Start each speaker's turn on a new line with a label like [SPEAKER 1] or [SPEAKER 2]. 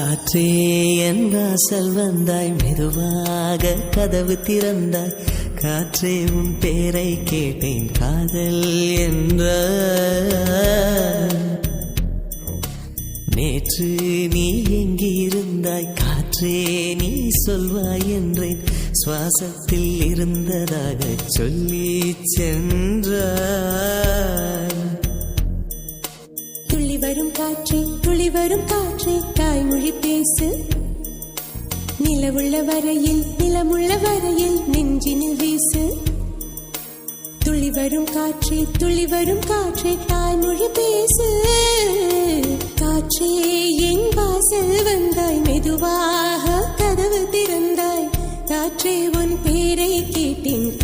[SPEAKER 1] காற்றே என் வாசல் வந்தாய், மெதுவாக கதவு திறந்தாய். காற்றே உன் பேரை கேட்டேன், காதல் என்ற. நேற்று நீ எங்கிருந்தாய், காற்றே நீ சொல்வாய் என்றேன். சுவாசத்தில் இருந்ததாக சொல்லி சென்றாய்.
[SPEAKER 2] துள்ளி வரும் காற்றே, துளி வரும் காற்றே, தாய்மொழி பேசு. நிலவுள்ள வரையில், நிலமுள்ள வரையில் நெஞ்சினில் வீசு. துளி வரும் காற்றே, துளி வரும் காற்றே, தாய்மொழி பேசு. காற்றே என் வாசல் வந்தாய், மெதுவாக கதவு திறந்தாய். காற்றே உன் பேரை கேட்டேன்,